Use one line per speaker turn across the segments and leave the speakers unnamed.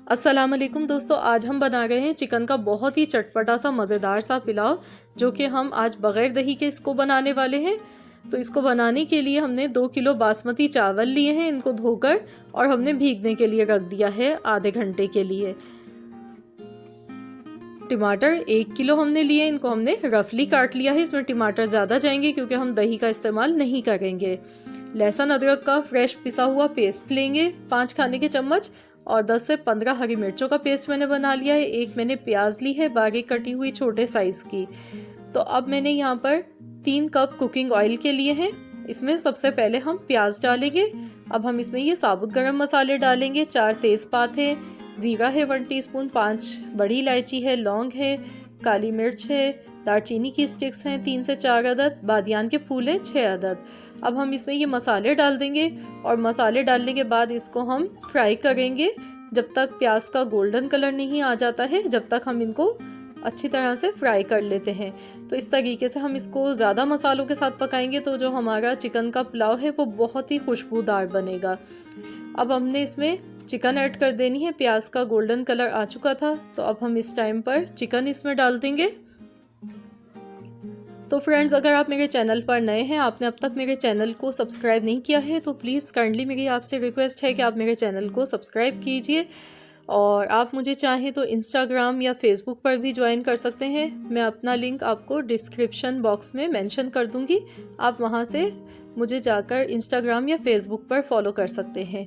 अस्सलाम वालेकुम दोस्तों, आज हम बना रहे हैं चिकन का बहुत ही चटपटा सा मज़ेदार सा पुलाव, जो कि हम आज बग़ैर दही के इसको बनाने वाले हैं। तो इसको बनाने के लिए हमने 2 किलो बासमती चावल लिए हैं, इनको धोकर और हमने भीगने के लिए रख दिया है आधे घंटे के लिए। टमाटर 1 किलो हमने लिए, इनको हमने रफली काट लिया है। इसमें टमाटर ज़्यादा जाएंगे क्योंकि हम दही का इस्तेमाल नहीं करेंगे। लहसुन अदरक का फ्रेश पिसा हुआ पेस्ट लेंगे 5 खाने के चम्मच, और 10 से 15 हरी मिर्चों का पेस्ट मैंने बना लिया है। एक मैंने प्याज ली है बारीक कटी हुई छोटे साइज़ की। तो अब मैंने यहाँ पर 3 कप कुकिंग ऑयल के लिए हैं। इसमें सबसे पहले हम प्याज डालेंगे। अब हम इसमें ये साबुत गरम मसाले डालेंगे। 4 तेज़पात है, ज़ीरा है 1 टीस्पून, 5 बड़ी इलायची है, लौंग है, काली मिर्च है, दालचीनी की स्टिक्स हैं 3 से 4 अदद, बादियान के फूल हैं 6 अदद। अब हम इसमें ये मसाले डाल देंगे और मसाले डालने के बाद इसको हम फ्राई करेंगे जब तक प्याज का गोल्डन कलर नहीं आ जाता है, जब तक हम इनको अच्छी तरह से फ्राई कर लेते हैं। तो इस तरीके से हम इसको ज़्यादा मसालों के साथ पकाएंगे तो जो हमारा चिकन का पुलाव है वो बहुत ही खुशबूदार बनेगा। अब हमने इसमें चिकन ऐड कर देनी है। प्याज का गोल्डन कलर आ चुका था, तो अब हम इस टाइम पर चिकन इसमें डाल देंगे। तो फ्रेंड्स, अगर आप मेरे चैनल पर नए हैं, आपने अब तक मेरे चैनल को सब्सक्राइब नहीं किया है, तो प्लीज़ काइंडली मेरी आपसे रिक्वेस्ट है कि आप मेरे चैनल को सब्सक्राइब कीजिए। और आप मुझे चाहें तो इंस्टाग्राम या फेसबुक पर भी ज्वाइन कर सकते हैं। मैं अपना लिंक आपको डिस्क्रिप्शन बॉक्स में मेंशन कर दूंगी, आप वहां से मुझे जाकर इंस्टाग्राम या फेसबुक पर फॉलो कर सकते हैं।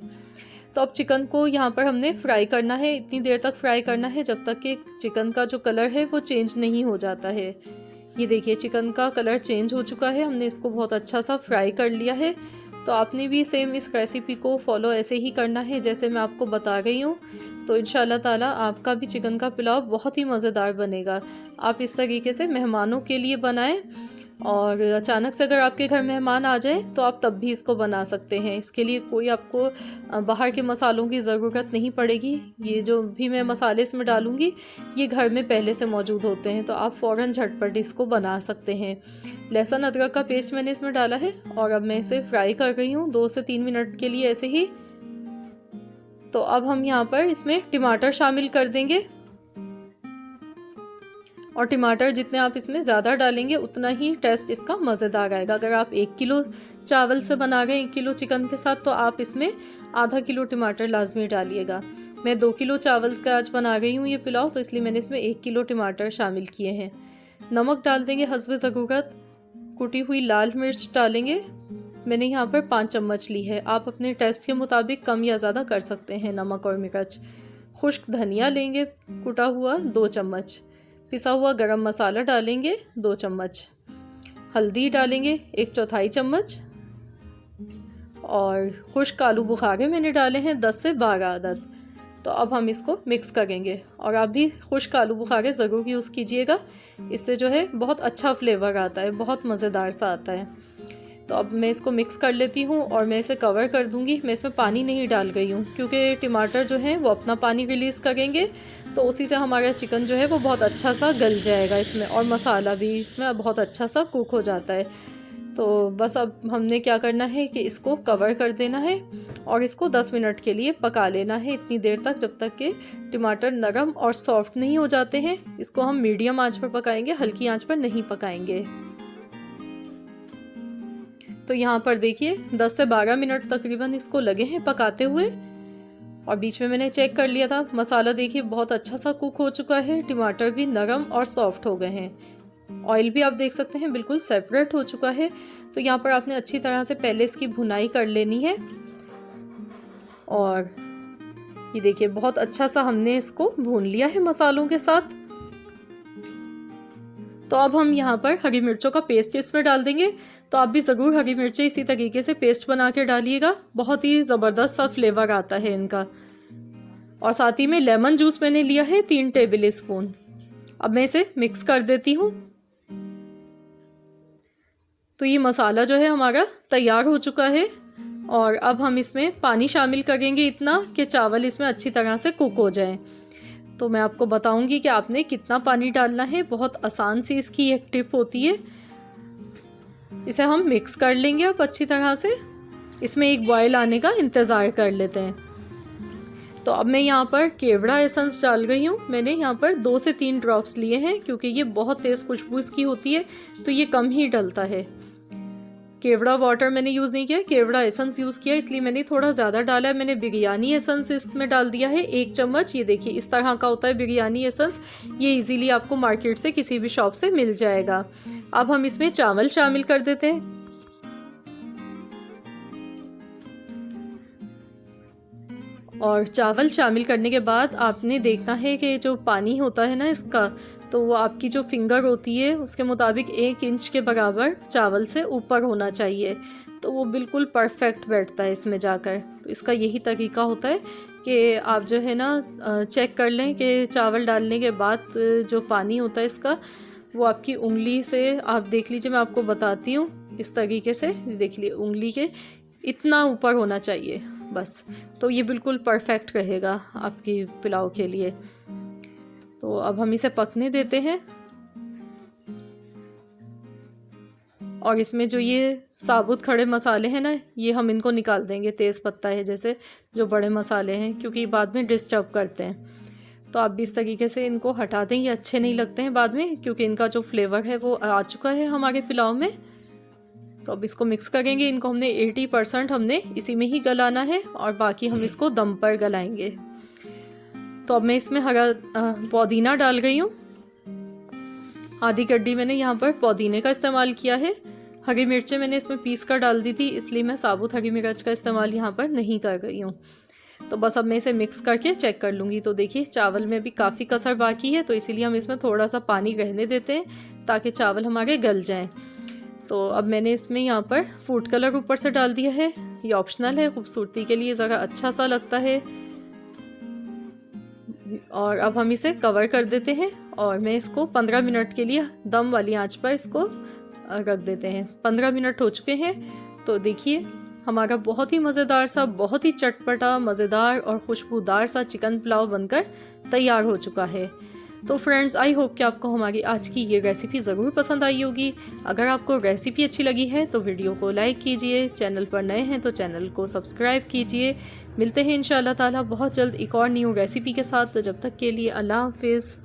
तो अब चिकन को यहाँ पर हमने फ्राई करना है, इतनी देर तक फ्राई करना है जब तक कि चिकन का जो कलर है वो चेंज नहीं हो जाता है। ये देखिए चिकन का कलर चेंज हो चुका है, हमने इसको बहुत अच्छा सा फ्राई कर लिया है। तो आपने भी सेम इस रेसिपी को फॉलो ऐसे ही करना है जैसे मैं आपको बता रही हूँ। तो इंशाल्लाह ताला आपका भी चिकन का पुलाव बहुत ही मज़ेदार बनेगा। आप इस तरीके से मेहमानों के लिए बनाएं, और अचानक से अगर आपके घर मेहमान आ जाए तो आप तब भी इसको बना सकते हैं। इसके लिए कोई आपको बाहर के मसालों की ज़रूरत नहीं पड़ेगी। ये जो भी मैं मसाले इसमें डालूँगी ये घर में पहले से मौजूद होते हैं, तो आप फ़ौरन झटपट इसको बना सकते हैं। लहसुन अदरक का पेस्ट मैंने इसमें डाला है और अब मैं इसे फ्राई कर रही हूँ 2 से 3 मिनट के लिए ऐसे ही। तो अब हम यहाँ पर इसमें टमाटर शामिल कर देंगे, और टमाटर जितने आप इसमें ज़्यादा डालेंगे उतना ही टेस्ट इसका मज़ेदार आएगा। अगर आप 1 किलो चावल से बना रहे हैं 1 किलो चिकन के साथ, तो आप इसमें आधा किलो टमाटर लाजमी डालिएगा। मैं 2 किलो चावल का आज बना रही हूँ ये पुलाव, तो इसलिए मैंने इसमें 1 किलो टमाटर शामिल किए हैं। नमक डाल देंगे हस्बे ज़रूरत। कुटी हुई लाल मिर्च डालेंगे, मैंने यहाँ पर 5 चम्मच ली है। आप अपने टेस्ट के मुताबिक कम या ज़्यादा कर सकते हैं नमक और मिर्च। खुश्क धनिया लेंगे कुटा हुआ 2 चम्मच। पिसा हुआ गरम मसाला डालेंगे 2 चम्मच। हल्दी डालेंगे 1/4 चम्मच, और खुश्क आलू बुखारे मैंने डाले हैं 10 से 12 अदद। तो अब हम इसको मिक्स करेंगे, और आप भी खुश्क आलू बुखारे ज़रूर यूज़ कीजिएगा, इससे जो है बहुत अच्छा फ्लेवर आता है, बहुत मज़ेदार सा आता है। तो अब मैं इसको मिक्स कर लेती हूँ और मैं इसे कवर कर दूँगी। मैं इसमें पानी नहीं डाल गई हूँ क्योंकि टमाटर जो हैं वो अपना पानी रिलीज़ करेंगे, तो उसी से हमारा चिकन जो है वो बहुत अच्छा सा गल जाएगा इसमें, और मसाला भी इसमें बहुत अच्छा सा कुक हो जाता है। तो बस अब हमने क्या करना है कि इसको कवर कर देना है और इसको 10 मिनट के लिए पका लेना है, इतनी देर तक जब तक कि टमाटर नरम और सॉफ्ट नहीं हो जाते हैं। इसको हम मीडियम आंच पर पकाएंगे, हल्की आंच पर नहीं पकाएंगे। तो यहाँ पर देखिए 10 से 12 मिनट तकरीबन इसको लगे हैं पकाते हुए, और बीच में मैंने चेक कर लिया था। मसाला देखिए बहुत अच्छा सा कुक हो चुका है, टमाटर भी नरम और सॉफ्ट हो गए हैं, ऑयल भी आप देख सकते हैं बिल्कुल सेपरेट हो चुका है। तो यहाँ पर आपने अच्छी तरह से पहले इसकी भुनाई कर लेनी है, और ये देखिए बहुत अच्छा सा हमने इसको भून लिया है मसालों के साथ। तो अब हम यहाँ पर हरी मिर्चों का पेस्ट इसमें डाल देंगे। तो आप भी ज़रूर हरी मिर्चें इसी तरीके से पेस्ट बना के डालिएगा, बहुत ही ज़बरदस्त सा फ्लेवर आता है इनका। और साथ ही में लेमन जूस मैंने लिया है 3 टेबल स्पून। अब मैं इसे मिक्स कर देती हूँ। तो ये मसाला जो है हमारा तैयार हो चुका है, और अब हम इसमें पानी शामिल करेंगे इतना कि चावल इसमें अच्छी तरह से कुक हो जाए। तो मैं आपको बताऊंगी कि आपने कितना पानी डालना है, बहुत आसान सी इसकी एक टिप होती है। इसे हम मिक्स कर लेंगे अब अच्छी तरह से। इसमें एक बॉयल आने का इंतज़ार कर लेते हैं। तो अब मैं यहाँ पर केवड़ा एसेंस डाल रही हूँ। मैंने यहाँ पर 2 से 3 ड्रॉप्स लिए हैं क्योंकि ये बहुत तेज़ खुशबू इसकी होती है, तो ये कम ही डलता है। केवड़ा वाटर मैंने यूज़ नहीं किया, केवड़ा एसेंस यूज़ किया, इसलिए मैंने थोड़ा ज़्यादा डाला है। मैंने बिरयानी एसेंस इसमें डाल दिया है 1 चम्मच। ये देखिए इस तरह का होता है बिरयानी एसेंस। ये इजीली आपको मार्केट से किसी भी शॉप से मिल जाएगा। अब हम इसमें चावल शामिल कर देते हैं। और चावल शामिल करने के बाद आपने देखना है कि जो पानी होता है ना इसका, तो वो आपकी जो फिंगर होती है उसके मुताबिक 1 इंच के बराबर चावल से ऊपर होना चाहिए, तो वो बिल्कुल परफेक्ट बैठता है इसमें जाकर। तो इसका यही तरीका होता है कि आप जो है ना चेक कर लें कि चावल डालने के बाद जो पानी होता है इसका, वो आपकी उंगली से आप देख लीजिए, मैं आपको बताती हूँ इस तरीके से। देख लीजिए उंगली के इतना ऊपर होना चाहिए बस, तो ये बिल्कुल परफेक्ट रहेगा आपकी पुलाव के लिए। तो अब हम इसे पकने देते हैं। और इसमें जो ये साबुत खड़े मसाले हैं ना, ये हम इनको निकाल देंगे। तेज़ पत्ता है जैसे जो बड़े मसाले हैं, क्योंकि बाद में डिस्टर्ब करते हैं। तो आप भी इस तरीके से इनको हटा दें, ये अच्छे नहीं लगते हैं बाद में, क्योंकि इनका जो फ्लेवर है वो आ चुका है हमारे पुलाव में। तो अब इसको मिक्स करेंगे। इनको हमने 80% हमने इसी में ही गलाना है और बाकी हम इसको दम पर गलाएंगे। तो अब मैं इसमें हरा पुदीना डाल रही हूँ। आधी गड्डी मैंने यहाँ पर पुदीने का इस्तेमाल किया है। हरी मिर्चें मैंने इसमें पीस कर डाल दी थी, इसलिए मैं साबुत हरी मिर्च का इस्तेमाल यहाँ पर नहीं कर रही हूँ। तो बस अब मैं इसे मिक्स करके चेक कर लूँगी। तो देखिए चावल में भी काफ़ी कसर बाकी है, तो इसीलिए हम इसमें थोड़ा सा पानी रहने देते हैं ताकि चावल हमारे गल जाएँ। तो अब मैंने इसमें यहाँ पर फूड कलर ऊपर से डाल दिया है। ये ऑप्शनल है, खूबसूरती के लिए ज़रा अच्छा सा लगता है। और अब हम इसे कवर कर देते हैं और मैं इसको 15 मिनट के लिए दम वाली आंच पर इसको रख देते हैं। 15 मिनट हो चुके हैं। तो देखिए हमारा बहुत ही मज़ेदार सा, बहुत ही चटपटा, मज़ेदार और खुशबूदार सा चिकन पुलाव बनकर तैयार हो चुका है। तो फ्रेंड्स, आई होप कि आपको हमारी आज की ये रेसिपी ज़रूर पसंद आई होगी। अगर आपको रेसिपी अच्छी लगी है तो वीडियो को लाइक कीजिए, चैनल पर नए हैं तो चैनल को सब्सक्राइब कीजिए। मिलते हैं इंशाअल्लाह ताला बहुत जल्द एक और न्यू रेसिपी के साथ। तो जब तक के लिए अल्लाह हाफिज़।